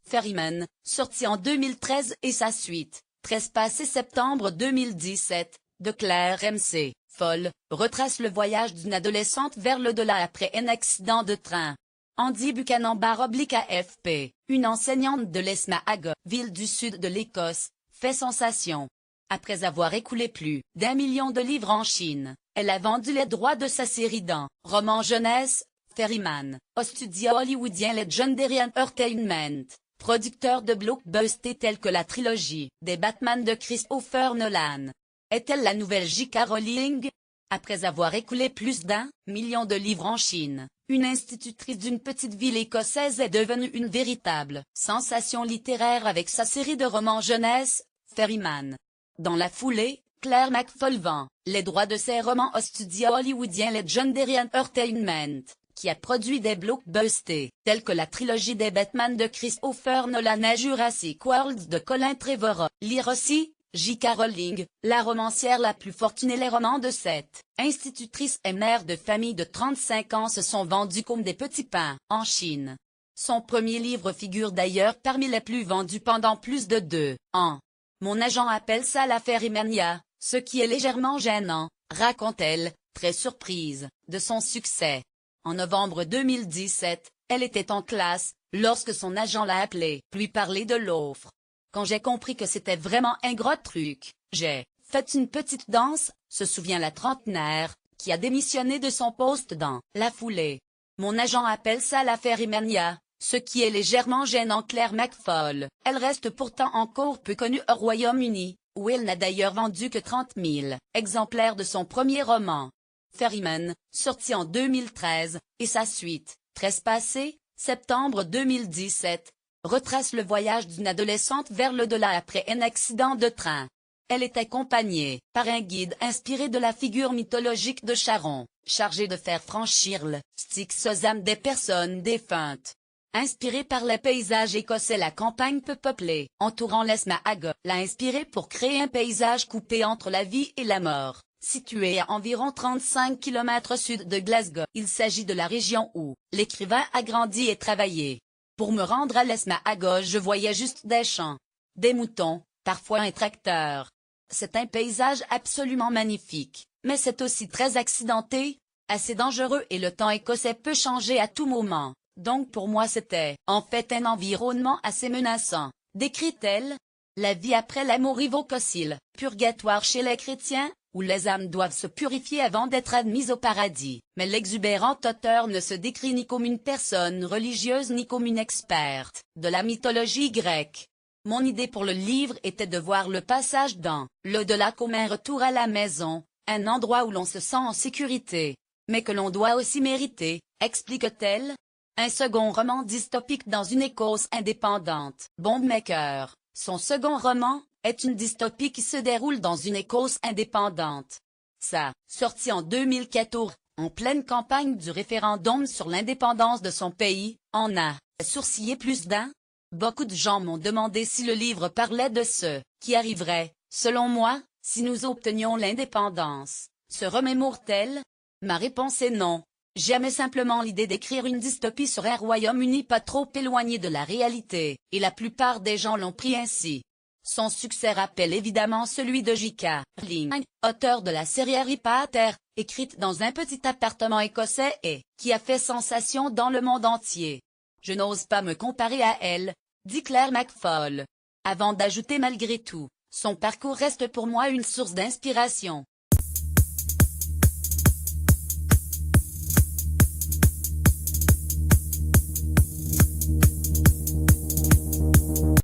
Ferryman, sorti en 2013 et sa suite, Trespassé septembre 2017, de Claire M.C. Foll, retrace le voyage d'une adolescente vers l'au-delà après un accident de train. Andy Buchanan /AFP, une enseignante de l'Esmaaga, ville du sud de l'Écosse, fait sensation. Après avoir écoulé plus d'1 million de livres en Chine, elle a vendu les droits de sa série d'un roman jeunesse, Ferryman, au studio hollywoodien Legendary Entertainment, producteur de blockbusters tels que la trilogie des Batman de Christopher Nolan. Est-elle la nouvelle J.K. Rowling? Après avoir écoulé plus d'1 million de livres en Chine, une institutrice d'une petite ville écossaise est devenue une véritable sensation littéraire avec sa série de romans jeunesse, Ferryman. Dans la foulée, Claire McFall vend les droits de ses romans au studio hollywoodien Legendary Entertainment, qui a produit des blockbusters, tels que la trilogie des Batman de Christopher Nolan et Jurassic World de Colin Trevorrow. Lire aussi, J.K. Rowling, la romancière la plus fortunée. Les romans de cette institutrice et mère de famille de 35 ans se sont vendus comme des petits pains en Chine. Son premier livre figure d'ailleurs parmi les plus vendus pendant plus de 2 ans. Mon agent appelle ça la Ferrymania, ce qui est légèrement gênant, raconte-t-elle, très surprise de son succès. En novembre 2017, elle était en classe, lorsque son agent l'a appelée, lui parler de l'offre. Quand j'ai compris que c'était vraiment un gros truc, j'ai fait une petite danse, se souvient la trentenaire, qui a démissionné de son poste dans la foulée. Mon agent appelle ça la Ferrymania, ce qui est légèrement gênant. Claire McFall, elle reste pourtant encore peu connue au Royaume-Uni, où elle n'a d'ailleurs vendu que 30 000 exemplaires de son premier roman. Ferryman, sorti en 2013, et sa suite, Trespassé, septembre 2017, retrace le voyage d'une adolescente vers l'au-delà après un accident de train. Elle est accompagnée par un guide inspiré de la figure mythologique de Charon, chargé de faire franchir le Styx aux âmes des personnes défuntes. Inspiré par les paysages écossais, la campagne peu peuplée entourant l'Esmaaga l'a inspiré pour créer un paysage coupé entre la vie et la mort. Situé à environ 35 km au sud de Glasgow, il s'agit de la région où l'écrivain a grandi et travaillé. Pour me rendre à l'Esmaaga, je voyais juste des champs, des moutons, parfois un tracteur. C'est un paysage absolument magnifique, mais c'est aussi très accidenté, assez dangereux et le temps écossais peut changer à tout moment. Donc pour moi c'était, en fait, un environnement assez menaçant, décrit-elle. La vie après la mort évoque aussi le purgatoire chez les chrétiens, où les âmes doivent se purifier avant d'être admises au paradis. Mais l'exubérant auteur ne se décrit ni comme une personne religieuse ni comme une experte de la mythologie grecque. Mon idée pour le livre était de voir le passage dans l'au-delà comme un retour à la maison, un endroit où l'on se sent en sécurité, mais que l'on doit aussi mériter, explique-t-elle. Un second roman dystopique dans une Écosse indépendante, Bombmaker. Son second roman est une dystopie qui se déroule dans une Écosse indépendante. Ça, sorti en 2014, en pleine campagne du référendum sur l'indépendance de son pays, en a sourcillé plus d'un. Beaucoup de gens m'ont demandé si le livre parlait de ce qui arriverait, selon moi, si nous obtenions l'indépendance. Se remémore-t-elle? Ma réponse est non. J'aimais simplement l'idée d'écrire une dystopie sur un Royaume-Uni pas trop éloigné de la réalité, et la plupart des gens l'ont pris ainsi. Son succès rappelle évidemment celui de J.K. Rowling, auteur de la série Harry Potter, écrite dans un petit appartement écossais et qui a fait sensation dans le monde entier. Je n'ose pas me comparer à elle, dit Claire McFall. Avant d'ajouter malgré tout, son parcours reste pour moi une source d'inspiration.